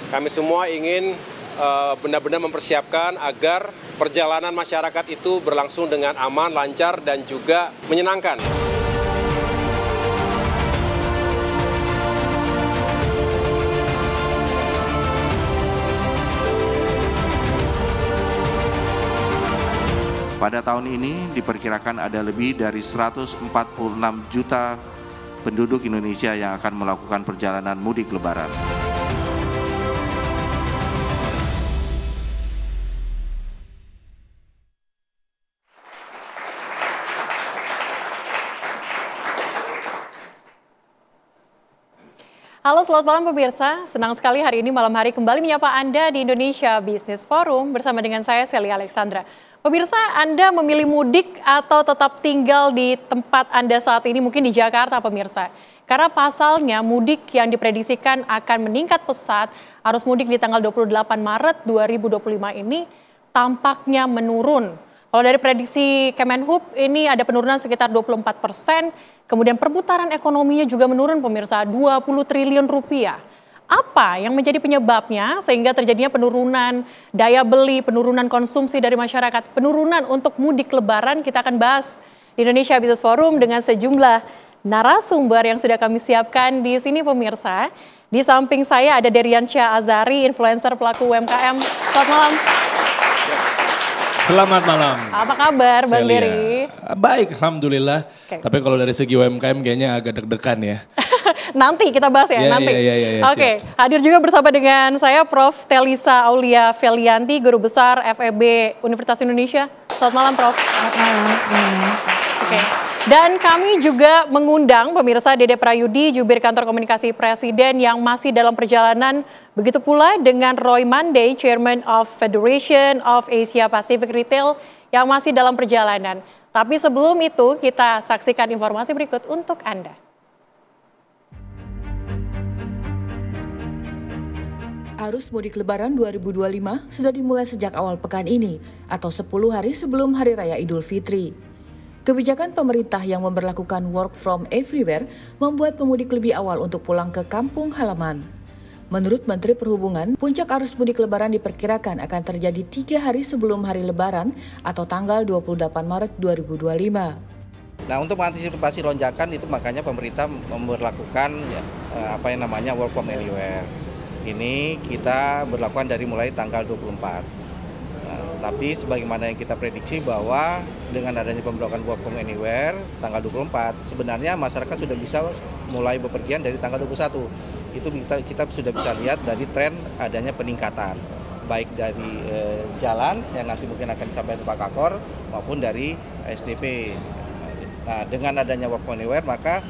Kami semua ingin benar-benar mempersiapkan agar perjalanan masyarakat itu berlangsung dengan aman, lancar, dan juga menyenangkan. Pada tahun ini diperkirakan ada lebih dari 146 juta penduduk Indonesia yang akan melakukan perjalanan mudik Lebaran. Halo, selamat malam pemirsa. Senang sekali hari ini malam hari kembali menyapa Anda di Indonesia Business Forum bersama dengan saya Sely Alexandra. Pemirsa, Anda memilih mudik atau tetap tinggal di tempat Anda saat ini, mungkin di Jakarta pemirsa? Karena pasalnya mudik yang diprediksikan akan meningkat pesat, arus mudik di tanggal 28 Maret 2025 ini tampaknya menurun. Kalau dari prediksi Kemenhub ini ada penurunan sekitar 24%, kemudian perputaran ekonominya juga menurun pemirsa, 20 triliun rupiah. Apa yang menjadi penyebabnya sehingga terjadinya penurunan daya beli, penurunan konsumsi dari masyarakat, penurunan untuk mudik Lebaran? Kita akan bahas di Indonesia Business Forum dengan sejumlah narasumber yang sudah kami siapkan di sini pemirsa. Di samping saya ada Deriansyah Azari, influencer pelaku UMKM. Selamat malam. Selamat malam. Apa kabar Bang Dery? Baik, Alhamdulillah. Okay. Tapi kalau dari segi UMKM kayaknya agak deg-degan ya. Nanti kita bahas ya, nanti. Oke, hadir juga bersama dengan saya Prof. Telisa Aulia Felianti, Guru Besar FEB Universitas Indonesia. Selamat malam Prof. Selamat malam. Oke. Dan kami juga mengundang pemirsa Dede Prayudi, Jubir Kantor Komunikasi Presiden yang masih dalam perjalanan. Begitu pula dengan Roy Mandey, Chairman of Federation of Asia Pacific Retail yang masih dalam perjalanan. Tapi sebelum itu kita saksikan informasi berikut untuk Anda. Arus mudik Lebaran 2025 sudah dimulai sejak awal pekan ini atau 10 hari sebelum Hari Raya Idul Fitri. Kebijakan pemerintah yang memberlakukan work from everywhere membuat pemudik lebih awal untuk pulang ke kampung halaman. Menurut Menteri Perhubungan, puncak arus mudik Lebaran diperkirakan akan terjadi 3 hari sebelum hari Lebaran atau tanggal 28 Maret 2025. Nah, untuk mengantisipasi lonjakan itu makanya pemerintah memberlakukan work from anywhere. Ini kita berlakukan dari mulai tanggal 24. Tapi sebagaimana yang kita prediksi bahwa dengan adanya pemberlakuan work from anywhere tanggal 24, sebenarnya masyarakat sudah bisa mulai bepergian dari tanggal 21. Itu kita sudah bisa lihat dari tren adanya peningkatan, baik dari jalan yang nanti mungkin akan disampaikan Pak Kakor maupun dari SDP. Nah, dengan adanya work from anywhere maka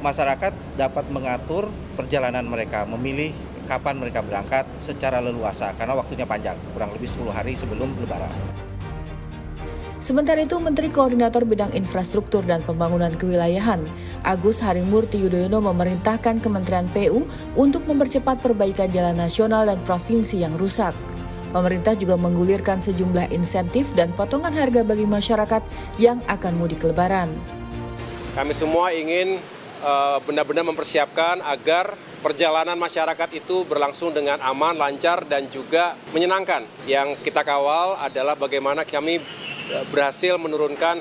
masyarakat dapat mengatur perjalanan mereka, memilih kapan mereka berangkat secara leluasa karena waktunya panjang, kurang lebih 10 hari sebelum Lebaran. Sementara itu, Menteri Koordinator Bidang Infrastruktur dan Pembangunan Kewilayahan, Agus Harimurti Yudhoyono memerintahkan Kementerian PU untuk mempercepat perbaikan jalan nasional dan provinsi yang rusak. Pemerintah juga menggulirkan sejumlah insentif dan potongan harga bagi masyarakat yang akan mudik Lebaran. Kami semua ingin benar-benar mempersiapkan agar perjalanan masyarakat itu berlangsung dengan aman, lancar, dan juga menyenangkan. Yang kita kawal adalah bagaimana kami berhasil menurunkan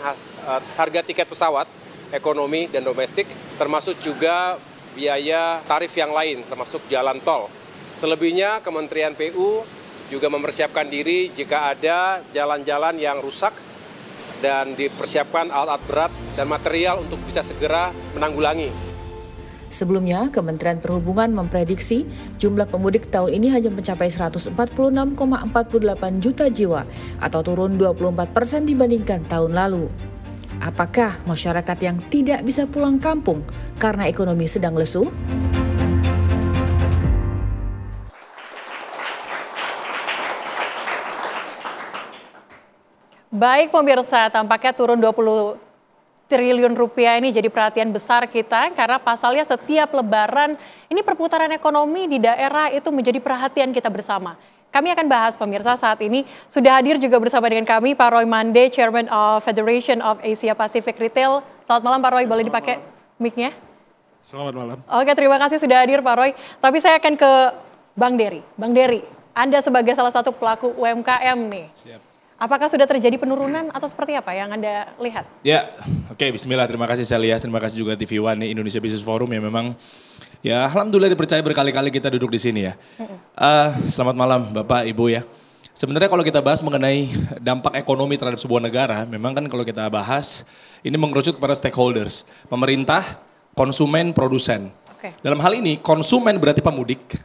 harga tiket pesawat, ekonomi dan domestik, termasuk juga biaya tarif yang lain, termasuk jalan tol. Selebihnya Kementerian PU juga mempersiapkan diri jika ada jalan-jalan yang rusak dan dipersiapkan alat-alat berat dan material untuk bisa segera menanggulangi. Sebelumnya, Kementerian Perhubungan memprediksi jumlah pemudik tahun ini hanya mencapai 146,48 juta jiwa atau turun 24% dibandingkan tahun lalu. Apakah masyarakat yang tidak bisa pulang kampung karena ekonomi sedang lesu? Baik pemirsa, tampaknya turun 20 triliun rupiah ini jadi perhatian besar kita karena pasalnya setiap Lebaran ini perputaran ekonomi di daerah itu menjadi perhatian kita bersama. Kami akan bahas pemirsa saat ini sudah hadir juga bersama dengan kami Pak Roy Mandey, Chairman of Federation of Asia Pacific Retail. Selamat malam Pak Roy, boleh dipakai mic-nya? Selamat malam. Oke, terima kasih sudah hadir Pak Roy. Tapi saya akan ke Bang Dery, Anda sebagai salah satu pelaku UMKM nih. Siap. Apakah sudah terjadi penurunan atau seperti apa yang Anda lihat? Ya, oke, bismillah. Terima kasih Celia, terima kasih juga TV One nih, Indonesia Business Forum yang memang ya alhamdulillah dipercaya berkali-kali kita duduk di sini ya. Selamat malam Bapak, Ibu ya. Sebenarnya kalau kita bahas mengenai dampak ekonomi terhadap sebuah negara, memang kan kalau kita bahas ini mengerucut kepada stakeholders, pemerintah, konsumen, produsen. Dalam hal ini konsumen berarti pemudik,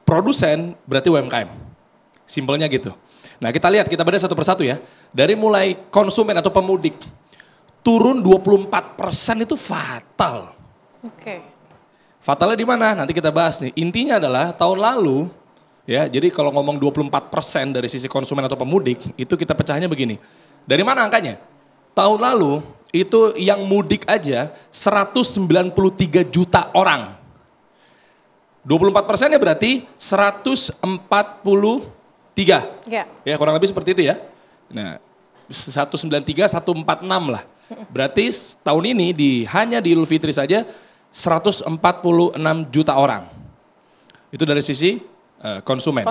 produsen berarti UMKM. Simpelnya gitu. Nah kita lihat, kita bedah satu persatu ya. Dari mulai konsumen atau pemudik, turun 24% itu fatal. Fatalnya di mana? Nanti kita bahas nih. Intinya adalah tahun lalu, ya. Jadi kalau ngomong 24% dari sisi konsumen atau pemudik, itu kita pecahnya begini. Dari mana angkanya? Tahun lalu itu yang mudik aja 193 juta orang. 24%-nya berarti 143. Ya kurang lebih seperti itu ya. Nah 193, 146 lah. Berarti tahun ini hanya di Idul Fitri saja 146 juta orang. Itu dari sisi konsumen.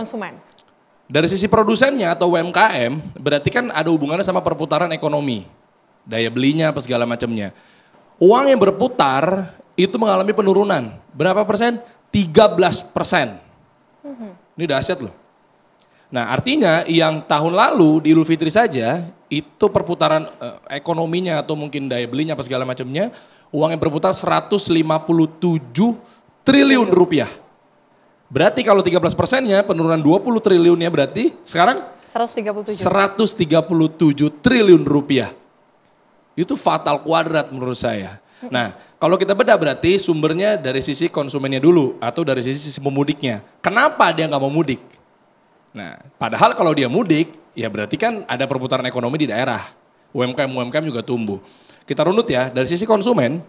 Dari sisi produsennya atau UMKM berarti kan ada hubungannya sama perputaran ekonomi. Daya belinya apa segala macamnya. Uang yang berputar itu mengalami penurunan. Berapa persen? 13%. Ini dahsyat loh. Nah artinya yang tahun lalu di Idul Fitri saja itu perputaran ekonominya atau mungkin daya belinya apa segala macamnya, uang yang berputar 157 triliun rupiah. Berarti kalau 13%-nya penurunan 20 triliunnya berarti sekarang 137 triliun rupiah. Itu fatal kuadrat menurut saya. Nah kalau kita bedah berarti sumbernya dari sisi konsumennya dulu atau dari sisi pemudiknya. Kenapa dia nggak mau mudik? Nah, padahal kalau dia mudik, ya berarti kan ada perputaran ekonomi di daerah. UMKM juga tumbuh. Kita runut ya, dari sisi konsumen,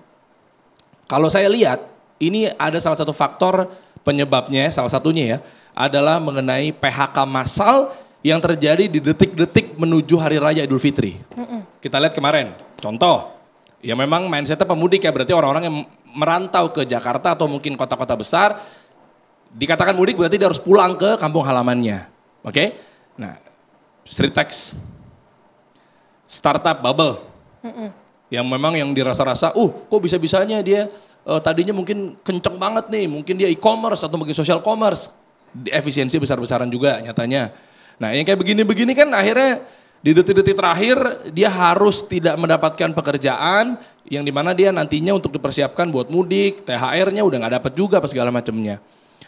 kalau saya lihat, ini ada salah satu faktor penyebabnya, salah satunya ya, adalah mengenai PHK massal yang terjadi di detik-detik menuju Hari Raya Idul Fitri. Kita lihat kemarin, contoh, ya memang mindsetnya pemudik ya, berarti orang-orang yang merantau ke Jakarta atau mungkin kota-kota besar, dikatakan mudik berarti dia harus pulang ke kampung halamannya. Oke, nah street tax, startup bubble, yang memang yang dirasa-rasa, kok bisa-bisanya dia tadinya mungkin kenceng banget nih, mungkin dia e-commerce atau mungkin social commerce, efisiensi besar-besaran juga nyatanya. Nah yang kayak begini-begini kan akhirnya di detik-detik terakhir dia harus tidak mendapatkan pekerjaan yang dimana dia nantinya untuk dipersiapkan buat mudik, THR-nya udah nggak dapat juga apa segala macamnya.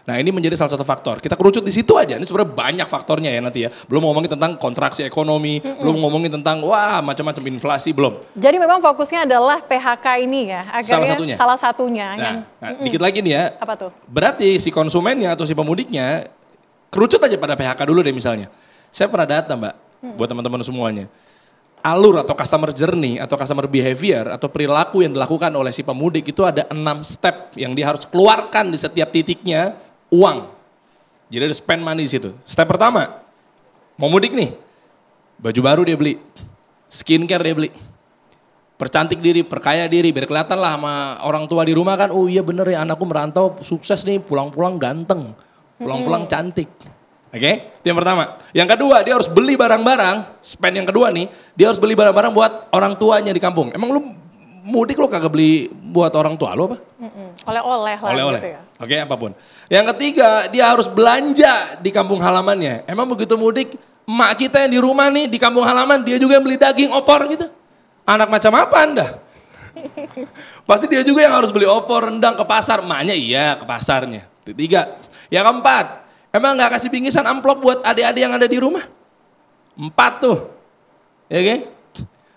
Nah ini menjadi salah satu faktor. Kita kerucut di situ aja. Ini sebenarnya banyak faktornya ya nanti ya. Belum ngomongin tentang kontraksi ekonomi, belum ngomongin tentang macam-macam inflasi, belum. Jadi memang fokusnya adalah PHK ini ya. Agarnya salah satunya. Nah, dikit lagi nih ya. Apa tuh? Berarti si konsumennya atau si pemudiknya kerucut aja pada PHK dulu deh misalnya. Saya pernah data Mbak, buat teman-teman semuanya. Alur atau customer journey atau customer behavior atau perilaku yang dilakukan oleh si pemudik itu ada 6 step yang dia harus keluarkan di setiap titiknya. Uang, jadi ada spend money di situ. Step pertama, mau mudik nih, baju baru dia beli, skincare dia beli, percantik diri, perkaya diri, biar kelihatan lah sama orang tua di rumah kan, oh iya bener ya anakku merantau sukses nih, pulang-pulang ganteng, pulang-pulang cantik. Oke, itu yang pertama. Yang kedua, dia harus beli barang-barang, spend yang kedua nih, dia harus beli barang-barang buat orang tuanya di kampung. Emang lu mudik lo kagak beli buat orang tua lo apa? Oleh-oleh lah gitu ya. Oke, apapun. Yang ketiga, dia harus belanja di kampung halamannya. Emang begitu mudik, emak kita yang di rumah nih, di kampung halaman, dia juga yang beli daging opor gitu. Anak macam apa Anda? Pasti dia juga yang harus beli opor, rendang ke pasar. Emaknya iya ke pasarnya. Tiga. Yang keempat, emang gak kasih bingkisan amplop buat adik-adik yang ada di rumah? 4 tuh. Ya kan?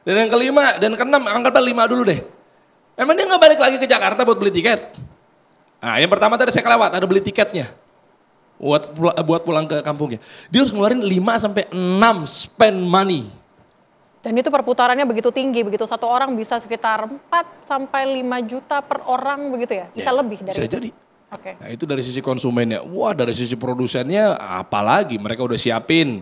Dan yang kelima dan keenam, angkatlah 5 dulu deh. Emang dia gak balik lagi ke Jakarta buat beli tiket? Nah yang pertama tadi saya kelewat, ada beli tiketnya. Buat pulang ke kampungnya. Dia harus ngeluarin 5-6 spend money. Dan itu perputarannya begitu tinggi, begitu satu orang bisa sekitar 4-5 juta per orang begitu ya? Bisa lebih dari bisa itu? Jadi. Nah itu dari sisi konsumennya. Wah dari sisi produsennya apalagi mereka udah siapin.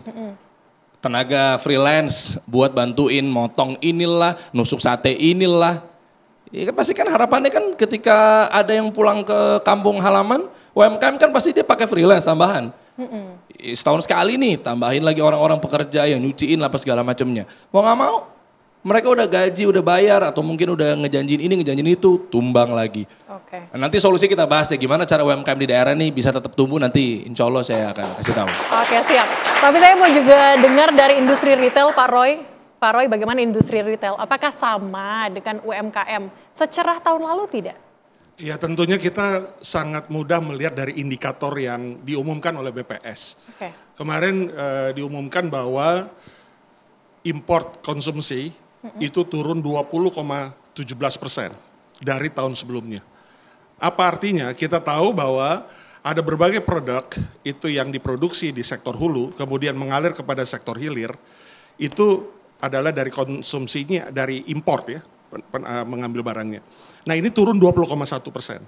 Tenaga freelance buat bantuin motong inilah, nusuk sate inilah. Ya kan pasti kan harapannya kan ketika ada yang pulang ke kampung halaman, UMKM kan pasti dia pakai freelance tambahan. Setahun sekali nih, tambahin lagi orang-orang pekerja yang nyuciin lah apa segala macamnya. Mau nggak mau, mereka udah gaji, udah bayar, atau mungkin udah ngejanjiin ini, ngejanjiin itu, tumbang lagi. Oke. Nah, nanti solusi kita bahas ya, gimana cara UMKM di daerah nih bisa tetap tumbuh, nanti insya Allah saya akan kasih tahu. Oke, siap. Tapi saya mau juga dengar dari industri retail, Pak Roy. Pak Roy, bagaimana industri retail? Apakah sama dengan UMKM secerah tahun lalu tidak? Ya tentunya kita sangat mudah melihat dari indikator yang diumumkan oleh BPS. Oke. Kemarin diumumkan bahwa import konsumsi itu turun 20,17% dari tahun sebelumnya. Apa artinya? Kita tahu bahwa ada berbagai produk itu yang diproduksi di sektor hulu, kemudian mengalir kepada sektor hilir, itu adalah dari konsumsinya, dari import ya, mengambil barangnya. Nah ini turun 20,1%.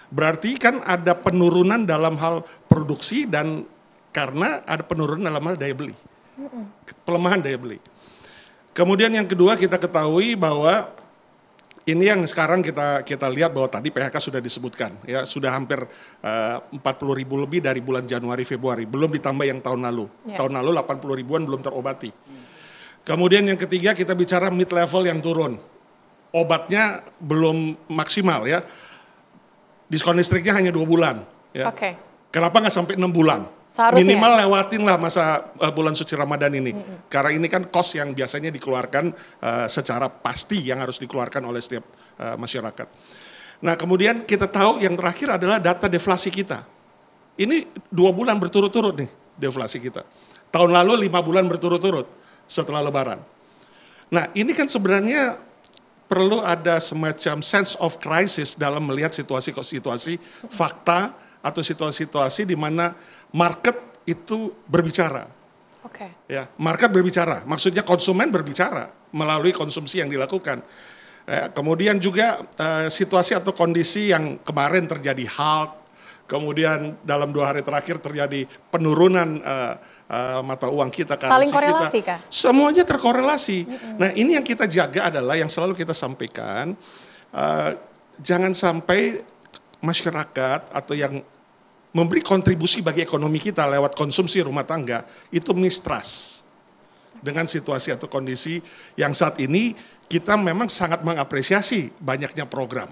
Berarti kan ada penurunan dalam hal produksi dan karena ada penurunan dalam hal daya beli. Pelemahan daya beli. Kemudian yang kedua kita ketahui bahwa ini yang sekarang kita lihat bahwa tadi PHK sudah disebutkan, ya sudah hampir 40.000 lebih dari bulan Januari Februari, belum ditambah yang tahun lalu. Tahun lalu 80 ribuan belum terobati. Kemudian yang ketiga kita bicara mid level yang turun, obatnya belum maksimal ya, diskon listriknya hanya 2 bulan. Ya. Kenapa nggak sampai 6 bulan? Seharusnya. Minimal lewatin lah masa bulan suci Ramadan ini. Karena ini kan kos yang biasanya dikeluarkan secara pasti yang harus dikeluarkan oleh setiap masyarakat. Nah kemudian kita tahu yang terakhir adalah data deflasi kita. Ini 2 bulan berturut-turut nih deflasi kita. Tahun lalu 5 bulan berturut-turut setelah Lebaran. Nah ini kan sebenarnya perlu ada semacam sense of crisis dalam melihat situasi-situasi fakta atau situasi-situasi di mana market itu berbicara. Ya, market berbicara, maksudnya konsumen berbicara melalui konsumsi yang dilakukan. Kemudian juga situasi atau kondisi yang kemarin terjadi halt, kemudian dalam 2 hari terakhir terjadi penurunan mata uang kita, saling korelasi kah? Semuanya terkorelasi. Nah ini yang kita jaga adalah yang selalu kita sampaikan, jangan sampai masyarakat atau yang memberi kontribusi bagi ekonomi kita lewat konsumsi rumah tangga itu mistrust dengan situasi atau kondisi yang saat ini kita memang sangat mengapresiasi banyaknya program.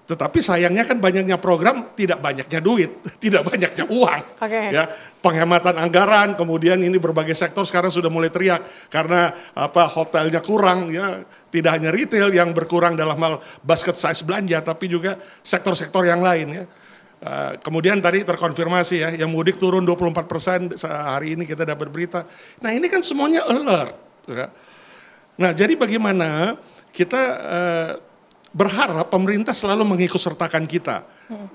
Tetapi sayangnya kan banyaknya program, tidak banyaknya duit, tidak banyaknya uang. Ya, penghematan anggaran, kemudian ini berbagai sektor sekarang sudah mulai teriak karena hotelnya kurang, ya, tidak hanya retail yang berkurang dalam hal basket size belanja, tapi juga sektor-sektor yang lain. Ya. Kemudian tadi terkonfirmasi ya, yang mudik turun 24%, hari ini kita dapat berita. Nah ini kan semuanya alert. Ya. Nah jadi bagaimana kita berharap pemerintah selalu mengikut sertakan kita,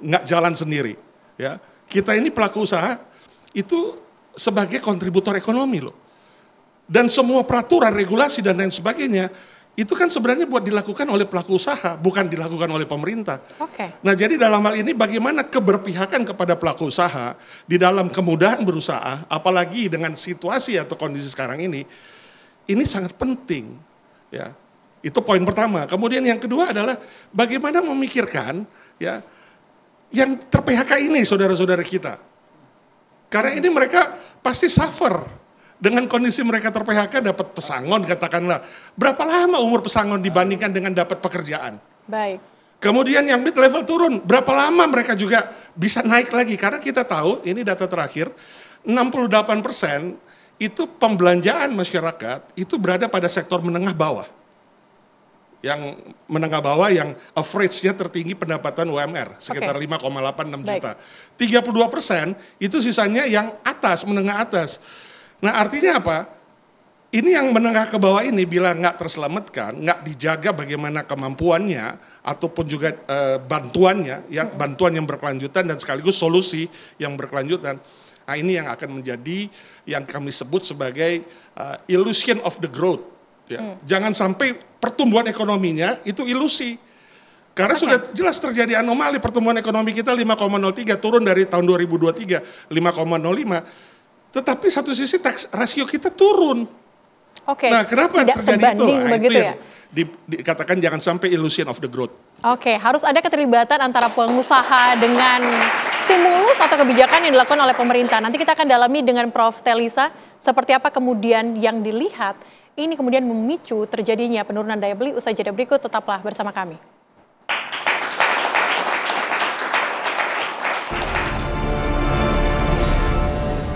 nggak jalan sendiri. Ya, kita ini pelaku usaha itu sebagai kontributor ekonomi loh. Dan semua peraturan, regulasi dan lain sebagainya itu kan sebenarnya buat dilakukan oleh pelaku usaha, bukan dilakukan oleh pemerintah. Nah jadi dalam hal ini bagaimana keberpihakan kepada pelaku usaha di dalam kemudahan berusaha, apalagi dengan situasi atau kondisi sekarang ini sangat penting. Ya. Itu poin pertama. Kemudian yang kedua adalah bagaimana memikirkan ya yang ter-PHK ini saudara-saudara kita. Karena ini mereka pasti suffer dengan kondisi mereka ter-PHK, dapat pesangon katakanlah. Berapa lama umur pesangon dibandingkan dengan dapat pekerjaan? Baik. Kemudian yang mid level turun, berapa lama mereka juga bisa naik lagi? Karena kita tahu, ini data terakhir, 68% itu pembelanjaan masyarakat itu berada pada sektor menengah bawah. Yang menengah bawah yang average-nya tertinggi pendapatan UMR, sekitar 5,86 juta. 32% itu sisanya yang atas, menengah atas. Nah artinya apa? Ini yang menengah ke bawah ini bila nggak terselamatkan, nggak dijaga bagaimana kemampuannya, ataupun juga bantuannya, ya, bantuan yang berkelanjutan dan sekaligus solusi yang berkelanjutan. Nah ini yang akan menjadi yang kami sebut sebagai illusion of the growth. Ya. Jangan sampai pertumbuhan ekonominya itu ilusi. Karena sudah jelas terjadi anomali, pertumbuhan ekonomi kita 5,03 turun dari tahun 2023 5,05. Tetapi satu sisi tax rasio kita turun. Nah, kenapa tidak terjadi itu? Nah, itu ya? yang dikatakan jangan sampai illusion of the growth. Harus ada keterlibatan antara pengusaha dengan Stimulus atau kebijakan yang dilakukan oleh pemerintah. Nanti kita akan dalami dengan Prof. Telisa, seperti apa kemudian yang dilihat ini kemudian memicu terjadinya penurunan daya beli. Usai jeda berikut, tetaplah bersama kami.